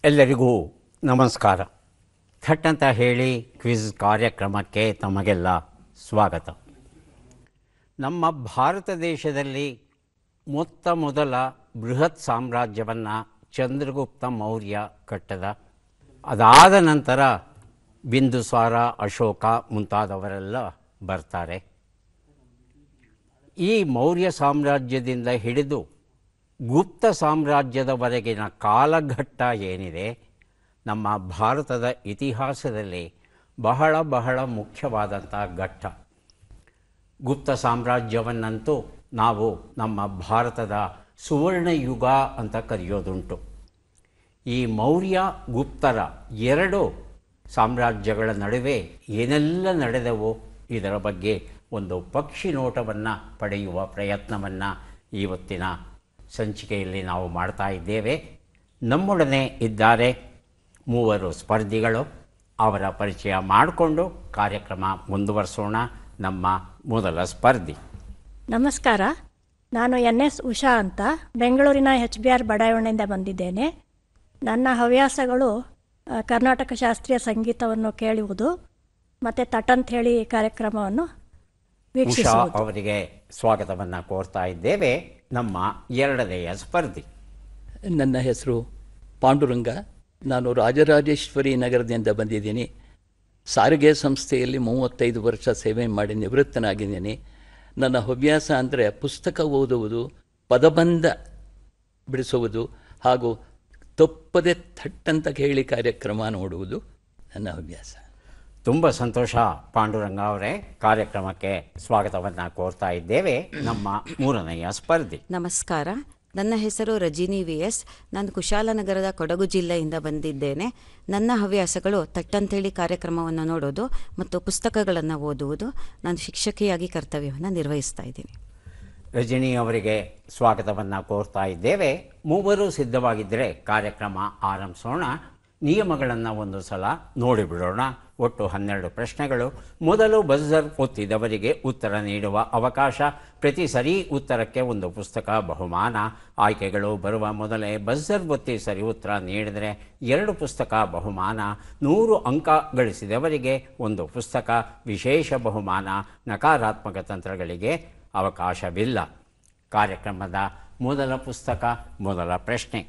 ಎಲ್ಲರಿಗೂ ನಮಸ್ಕಾರ. ಥಟ್ ಅಂತ ಹೇಳಿ ಕ್ವಿಜ್ ಕಾರ್ಯಕ್ರಮಕ್ಕೆ ತಮಗೆಲ್ಲ ಸ್ವಾಗತ. ನಮ್ಮ ಭಾರತ ದೇಶದಲ್ಲಿ ಮೊತ್ತ ಮೊದಲ ಬೃಹತ್ ಸಾಮ್ರಾಜ್ಯವನ್ನು ಚಂದ್ರಗುಪ್ತ ಮೌರ್ಯ ಕಟ್ಟದ. ಅದಾದ ನಂತರ ಬಿಂದುಸಾರ, ಅಶೋಕ ಮುಂತಾದವರೆಲ್ಲ ಬರ್ತಾರೆ. ಈ ಮೌರ್ಯ ಸಾಮ್ರಾಜ್ಯದಿಂದ ಹಿಡಿದು ಗುಪ್ತ ಸಾಮ್ರಾಜ್ಯದವರೆಗಿನ ಕಾಲಘಟ್ಟ ಏನಿದೆ ನಮ್ಮ ಭಾರತದ ಇತಿಹಾಸದಲ್ಲಿ ಬಹಳ ಮುಖ್ಯವಾದಂಥ ಘಟ್ಟ. ಗುಪ್ತ ಸಾಮ್ರಾಜ್ಯವನ್ನಂತೂ ನಾವು ನಮ್ಮ ಭಾರತದ ಸುವರ್ಣ ಯುಗ ಅಂತ ಕರೆಯೋದುಂಟು. ಈ ಮೌರ್ಯ ಗುಪ್ತರ ಎರಡು ಸಾಮ್ರಾಜ್ಯಗಳ ನಡುವೆ ಏನೆಲ್ಲ ನಡೆದವೋ ಇದರ ಬಗ್ಗೆ ಒಂದು ಪಕ್ಷಿ ನೋಟವನ್ನು ಪಡೆಯುವ ಪ್ರಯತ್ನವನ್ನು ಇವತ್ತಿನ ಸಂಚಿಕೆಯಲ್ಲಿ ನಾವು ಮಾಡ್ತಾ ಇದ್ದೇವೆ. ನಮ್ಮೊಡನೆ ಇದ್ದಾರೆ ಮೂವರು ಸ್ಪರ್ಧಿಗಳು. ಅವರ ಪರಿಚಯ ಮಾಡಿಕೊಂಡು ಕಾರ್ಯಕ್ರಮ ಮುಂದುವರಿಸೋಣ. ನಮ್ಮ ಮೊದಲ ಸ್ಪರ್ಧಿ. ನಮಸ್ಕಾರ, ನಾನು NS ಉಷಾ ಅಂತ ಬೆಂಗಳೂರಿನ HBR ಬಡಾವಣೆಯಿಂದ ಬಂದಿದ್ದೇನೆ. ನನ್ನ ಹವ್ಯಾಸಗಳು ಕರ್ನಾಟಕ ಶಾಸ್ತ್ರೀಯ ಸಂಗೀತವನ್ನು ಕೇಳುವುದು ಮತ್ತು ತಟಂತ ಹೇಳಿ ಕಾರ್ಯಕ್ರಮವನ್ನು ವೀಕ್ಷಿಸುವುದು. ಉಷಾ ಅವರಿಗೆ ಸ್ವಾಗತವನ್ನು ಕೋರ್ತಾ ಇದ್ದೇವೆ. ನಮ್ಮ ಎರಡನೆಯ ಸ್ಪರ್ಧಿ. ನನ್ನ ಹೆಸರು ಪಾಂಡುರಂಗ. ನಾನು ರಾಜರಾಜೇಶ್ವರಿ ನಗರದಿಂದ ಬಂದಿದ್ದೀನಿ. ಸಾರಿಗೆ ಸಂಸ್ಥೆಯಲ್ಲಿ 35 ವರ್ಷ ಸೇವೆ ಮಾಡಿ ನಿವೃತ್ತನಾಗಿದ್ದೀನಿ. ನನ್ನ ಹವ್ಯಾಸ ಅಂದರೆ ಪುಸ್ತಕ ಓದುವುದು, ಪದಬಂಧ ಬಿಡಿಸುವುದು ಹಾಗೂ ತಪ್ಪದೆ ಥಟ್ಟಂತ ಕೇಳಿ ಕಾರ್ಯಕ್ರಮ ನೋಡುವುದು ನನ್ನ ಹವ್ಯಾಸ. ತುಂಬ ಸಂತೋಷ ಪಾಂಡುರಂಗ ಅವರೇ, ಕಾರ್ಯಕ್ರಮಕ್ಕೆ ಸ್ವಾಗತವನ್ನು ಕೋರ್ತಾ ಇದ್ದೇವೆ. ನಮ್ಮ ಮೂರನೆಯ ಸ್ಪರ್ಧಿ. ನಮಸ್ಕಾರ, ನನ್ನ ಹೆಸರು ರಜಿನಿ VS. ನಾನು ಕುಶಾಲನಗರದ ಕೊಡಗು ಜಿಲ್ಲೆಯಿಂದ ಬಂದಿದ್ದೇನೆ. ನನ್ನ ಹವ್ಯಾಸಗಳು ತಟ್ಟಂತೇಳಿ ಕಾರ್ಯಕ್ರಮವನ್ನು ನೋಡೋದು ಮತ್ತು ಪುಸ್ತಕಗಳನ್ನು ಓದುವುದು. ನಾನು ಶಿಕ್ಷಕಿಯಾಗಿ ಕರ್ತವ್ಯವನ್ನು ನಿರ್ವಹಿಸ್ತಾ ಇದ್ದೀನಿ. ರಜನಿ ಅವರಿಗೆ ಸ್ವಾಗತವನ್ನು ಕೋರ್ತಾ ಇದ್ದೇವೆ. ಮೂವರು ಸಿದ್ಧವಾಗಿದ್ದರೆ ಕಾರ್ಯಕ್ರಮ ಆರಂಭಿಸೋಣ. ನಿಯಮಗಳನ್ನು ಒಂದು ಸಲ ನೋಡಿಬಿಡೋಣ. ಒಟ್ಟು 12 ಪ್ರಶ್ನೆಗಳು. ಮೊದಲು ಬಜರ್ ಒತ್ತಿದವರಿಗೆ ಉತ್ತರ ನೀಡುವ ಅವಕಾಶ. ಪ್ರತಿ ಸರಿ ಉತ್ತರಕ್ಕೆ ಒಂದು ಪುಸ್ತಕ ಬಹುಮಾನ. ಆಯ್ಕೆಗಳು ಬರುವ ಮೊದಲೇ ಬಜರ್ ಒತ್ತಿ ಸರಿ ಉತ್ತರ ನೀಡಿದರೆ 2 ಪುಸ್ತಕ ಬಹುಮಾನ. 100 ಅಂಕ ಗಳಿಸಿದವರಿಗೆ ಒಂದು ಪುಸ್ತಕ ವಿಶೇಷ ಬಹುಮಾನ. ನಕಾರಾತ್ಮಕ ತಂತ್ರಗಳಿಗೆ ಅವಕಾಶವಿಲ್ಲ. ಕಾರ್ಯಕ್ರಮದ ಮೊದಲ ಪುಸ್ತಕ, ಮೊದಲ ಪ್ರಶ್ನೆ.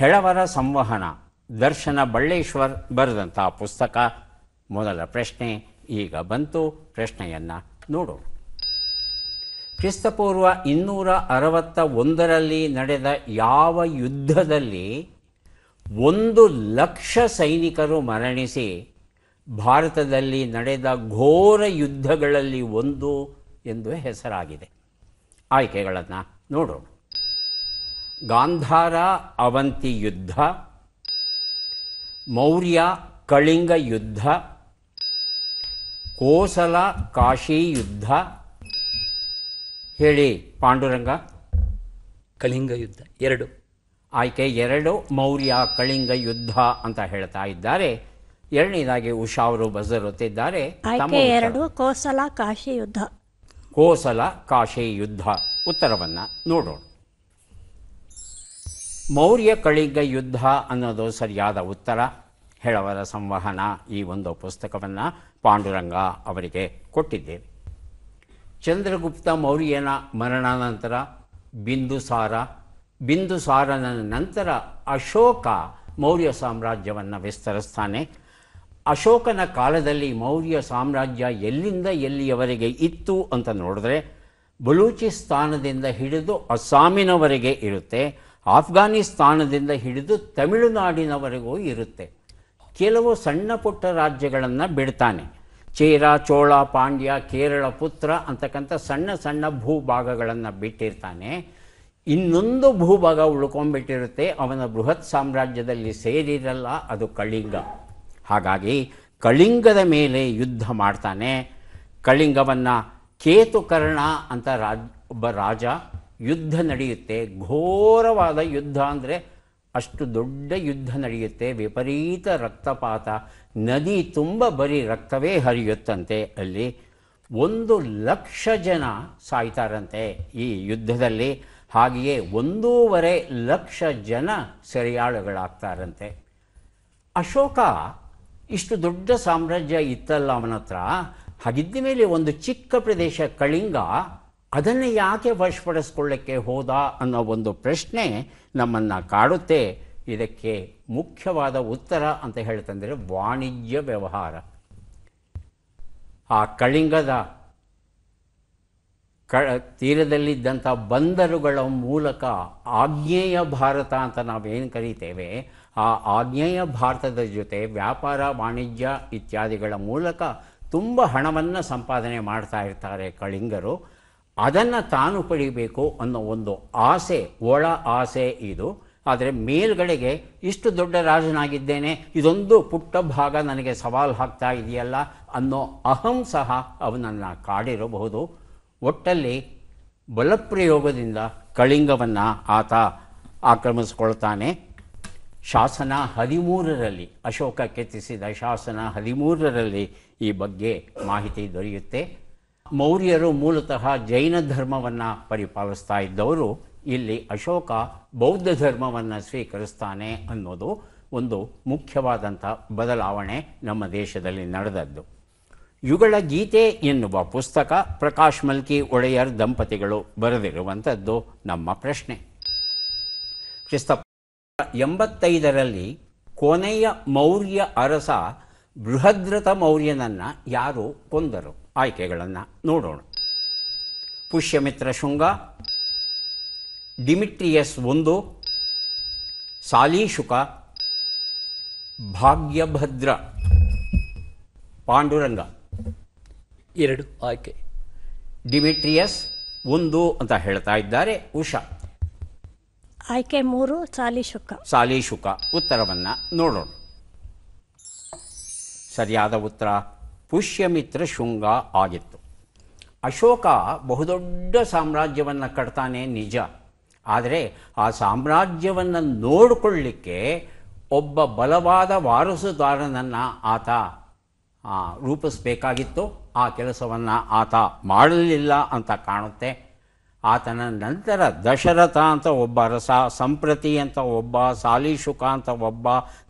ಹೆಳವರ ಸಂವಹನ, ದರ್ಶನ ಬಳ್ಳೇಶ್ವರ್ ಬರೆದಂಥ ಪುಸ್ತಕ. ಮೊದಲ ಪ್ರಶ್ನೆ ಈಗ ಬಂತು. ಪ್ರಶ್ನೆಯನ್ನು ನೋಡು. ಕ್ರಿಸ್ತಪೂರ್ವ 261ರಲ್ಲಿ ನಡೆದ ಯಾವ ಯುದ್ಧದಲ್ಲಿ 1,00,000 ಸೈನಿಕರು ಮರಣಿಸಿ ಭಾರತದಲ್ಲಿ ನಡೆದ ಘೋರ ಯುದ್ಧಗಳಲ್ಲಿ ಒಂದು ಎಂದು ಹೆಸರಾಗಿದೆ? ಆಯ್ಕೆಗಳನ್ನು ನೋಡೋಣ. ಗಾಂಧಾರ ಅವಂತಿ ಯುದ್ಧ, ಮೌರ್ಯ ಕಳಿಂಗ ಯುದ್ಧ, ಕೋಸಲ ಕಾಶಿ ಯುದ್ಧ. ಹೇಳಿ ಪಾಂಡುರಂಗ. ಕಳಿಂಗ ಯುದ್ಧ 2. ಆಯ್ಕೆ 2 ಮೌರ್ಯ ಕಳಿಂಗ ಯುದ್ಧ ಅಂತ ಹೇಳ್ತಾ ಇದ್ದಾರೆ. ಎರಡನೇದಾಗಿ ಉಷಾ ಅವರು ಬಜರ್ ಒತ್ತಿದ್ದಾರೆ. ಆಯ್ಕೆ 2 ಕೋಸಲ ಕಾಶಿ ಯುದ್ಧ. ಕೋಸಲ ಕಾಶಿ ಯುದ್ಧ. ಉತ್ತರವನ್ನು ನೋಡೋಣ. ಮೌರ್ಯ ಕಳಿಂಗ ಯುದ್ಧ ಅನ್ನೋದು ಸರಿಯಾದ ಉತ್ತರ. ಹೆಳವರ ಸಂವಹನ ಈ ಒಂದು ಪುಸ್ತಕವನ್ನು ಪಾಂಡುರಂಗ ಅವರಿಗೆ ಕೊಟ್ಟಿದ್ದೇವೆ. ಚಂದ್ರಗುಪ್ತ ಮೌರ್ಯನ ಮರಣಾನಂತರ ಬಿಂದುಸಾರನ ನಂತರ ಅಶೋಕ ಮೌರ್ಯ ಸಾಮ್ರಾಜ್ಯವನ್ನು ವಿಸ್ತರಿಸ್ತಾನೆ. ಅಶೋಕನ ಕಾಲದಲ್ಲಿ ಮೌರ್ಯ ಸಾಮ್ರಾಜ್ಯ ಎಲ್ಲಿಂದ ಎಲ್ಲಿಯವರೆಗೆ ಇತ್ತು ಅಂತ ನೋಡಿದ್ರೆ ಬಲೂಚಿಸ್ತಾನದಿಂದ ಹಿಡಿದು ಅಸ್ಸಾಮಿನವರೆಗೆ ಇರುತ್ತೆ. ಆಫ್ಘಾನಿಸ್ತಾನದಿಂದ ಹಿಡಿದು ತಮಿಳುನಾಡಿನವರೆಗೂ ಇರುತ್ತೆ. ಕೆಲವು ಸಣ್ಣ ಪುಟ್ಟ ರಾಜ್ಯಗಳನ್ನು ಬಿಡ್ತಾನೆ. ಚೇರ, ಚೋಳ, ಪಾಂಡ್ಯ, ಕೇರಳ ಪುತ್ರ ಅಂತಕ್ಕಂಥ ಸಣ್ಣ ಸಣ್ಣ ಭೂಭಾಗಗಳನ್ನು ಬಿಟ್ಟಿರ್ತಾನೆ. ಇನ್ನೊಂದು ಭೂಭಾಗ ಉಳ್ಕೊಂಡ್ಬಿಟ್ಟಿರುತ್ತೆ, ಅವನ ಬೃಹತ್ ಸಾಮ್ರಾಜ್ಯದಲ್ಲಿ ಸೇರಿರಲ್ಲ, ಅದು ಕಳಿಂಗ. ಹಾಗಾಗಿ ಕಳಿಂಗದ ಮೇಲೆ ಯುದ್ಧ ಮಾಡ್ತಾನೆ. ಕಳಿಂಗವನ್ನು ಕೇತುಕರ್ಣ ಅಂತ ಒಬ್ಬ ರಾಜ. ಯುದ್ಧ ನಡೆಯುತ್ತೆ, ಘೋರವಾದ ಯುದ್ಧ, ಅಂದರೆ ಅಷ್ಟು ದೊಡ್ಡ ಯುದ್ಧ ನಡೆಯುತ್ತೆ. ವಿಪರೀತ ರಕ್ತಪಾತ, ನದಿ ತುಂಬ ಬರೀ ರಕ್ತವೇ ಹರಿಯುತ್ತಂತೆ. ಅಲ್ಲಿ 1,00,000 ಜನ ಸಾಯ್ತಾರಂತೆ ಈ ಯುದ್ಧದಲ್ಲಿ. ಹಾಗೆಯೇ 1,50,000 ಜನ ಸೆರೆಯಾಳುಗಳಾಗ್ತಾರಂತೆ. ಅಶೋಕ ಇಷ್ಟು ದೊಡ್ಡ ಸಾಮ್ರಾಜ್ಯ ಇತ್ತಲ್ಲ ಅವನ ಹತ್ರ, ಹಾಗಿದ್ದ ಮೇಲೆ ಒಂದು ಚಿಕ್ಕ ಪ್ರದೇಶ ಕಳಿಂಗ, ಅದನ್ನು ಯಾಕೆ ವಶಪಡಿಸ್ಕೊಳ್ಳಕ್ಕೆ ಹೋದ ಅನ್ನೋ ಒಂದು ಪ್ರಶ್ನೆ ನಮ್ಮನ್ನು ಕಾಡುತ್ತೆ. ಇದಕ್ಕೆ ಮುಖ್ಯವಾದ ಉತ್ತರ ಅಂತ ಹೇಳ್ತಂದರೆ ವಾಣಿಜ್ಯ ವ್ಯವಹಾರ. ಆ ಕಳಿಂಗದ ತೀರದಲ್ಲಿದ್ದಂಥ ಬಂದರುಗಳ ಮೂಲಕ ಆಗ್ನೇಯ ಭಾರತ ಅಂತ ನಾವೇನು ಕರೀತೇವೆ, ಆ ಆಗ್ನೇಯ ಭಾರತದ ಜೊತೆ ವ್ಯಾಪಾರ ವಾಣಿಜ್ಯ ಇತ್ಯಾದಿಗಳ ಮೂಲಕ ತುಂಬ ಹಣವನ್ನು ಸಂಪಾದನೆ ಮಾಡ್ತಾ ಇರ್ತಾರೆ ಕಳಿಂಗರು. ಅದನ್ನು ತಾನು ಪಡಿಬೇಕು ಅನ್ನೋ ಒಂದು ಆಸೆ, ಒಳ ಆಸೆ ಇದು. ಆದರೆ ಮೇಲ್ಗಡೆಗೆ ಇಷ್ಟು ದೊಡ್ಡ ರಾಜನಾಗಿದ್ದೇನೆ, ಇದೊಂದು ಪುಟ್ಟ ಭಾಗ ನನಗೆ ಸವಾಲು ಹಾಕ್ತಾ ಇದೆಯಲ್ಲ ಅನ್ನೋ ಅಹಂ ಸಹ ಅವನನ್ನು ಕಾಡಿರಬಹುದು. ಒಟ್ಟಲ್ಲಿ ಬಲಪ್ರಯೋಗದಿಂದ ಕಳಿಂಗವನ್ನು ಆತ ಆಕ್ರಮಿಸ್ಕೊಳ್ತಾನೆ. ಶಾಸನ 13ರಲ್ಲಿ, ಅಶೋಕ ಕೆತ್ತಿಸಿದ ಶಾಸನ 13ರಲ್ಲಿ ಈ ಬಗ್ಗೆ ಮಾಹಿತಿ ದೊರೆಯುತ್ತೆ. ಮೌರ್ಯರು ಮೂಲತಃ ಜೈನ ಧರ್ಮವನ್ನು ಪರಿಪಾಲಿಸ್ತಾ ಇದ್ದವರು, ಇಲ್ಲಿ ಅಶೋಕ ಬೌದ್ಧ ಧರ್ಮವನ್ನು ಸ್ವೀಕರಿಸ್ತಾನೆ ಅನ್ನೋದು ಒಂದು ಮುಖ್ಯವಾದಂಥ ಬದಲಾವಣೆ ನಮ್ಮ ದೇಶದಲ್ಲಿ ನಡೆದದ್ದು. ಯುಗಳ ಗೀತೆ ಎನ್ನುವ ಪುಸ್ತಕ ಪ್ರಕಾಶ್ ಮಲ್ಕಿ ಒಡೆಯರ್ ದಂಪತಿಗಳು ಬರೆದಿರುವಂಥದ್ದು ನಮ್ಮ ಪ್ರಶ್ನೆ. ಕ್ರಿಸ್ತ 85ರಲ್ಲಿ ಕೊನೆಯ ಮೌರ್ಯ ಅರಸ ಬೃಹದ್ರಥ ಮೌರ್ಯನನ್ನು ಯಾರು ಕೊಂದರು? ಆಯ್ಕೆಗಳನ್ನು ನೋಡೋಣ. ಪುಷ್ಯಮಿತ್ರ ಶುಂಗ, ಡಿಮಿಟ್ರಿಯಸ್ I, ಸಾಲಿಶುಕ, ಭಾಗ್ಯಭದ್ರ, ಪಾಂಡುರಂಗ. 2 ಆಯ್ಕೆ. ಡಿಮಿಟ್ರಿಯಸ್ I ಅಂತ ಹೇಳ್ತಾ ಇದ್ದಾರೆ. ಉಷಾ. ಆಯ್ಕೆ 3 ಸಾಲಿಶುಕ. ಸಾಲಿಶುಕ. ಉತ್ತರವನ್ನು ನೋಡೋಣ. ಸರಿಯಾದ ಉತ್ತರ ಪುಷ್ಯಮಿತ್ರ ಶುಂಗ ಆಗಿತ್ತು. ಅಶೋಕ ಬಹುದೊಡ್ಡ ಸಾಮ್ರಾಜ್ಯವನ್ನು ಕಟ್ತಾನೆ ನಿಜ, ಆದರೆ ಆ ಸಾಮ್ರಾಜ್ಯವನ್ನು ನೋಡಿಕೊಳ್ಳಿಕ್ಕೆ ಒಬ್ಬ ಬಲವಾದ ವಾರಸುದಾರನನ್ನು ಆತ ರೂಪಿಸಬೇಕಾಗಿತ್ತು. ಆ ಕೆಲಸವನ್ನು ಆತ ಮಾಡಲಿಲ್ಲ ಅಂತ ಕಾಣುತ್ತೆ. ಆತನ ನಂತರ ದಶರಥ ಅಂತ ಒಬ್ಬ ಅರಸ, ಸಂಪ್ರತಿ ಅಂತ ಒಬ್ಬ, ಸಾಲಿಶುಕ ಅಂತ ಒಬ್ಬ,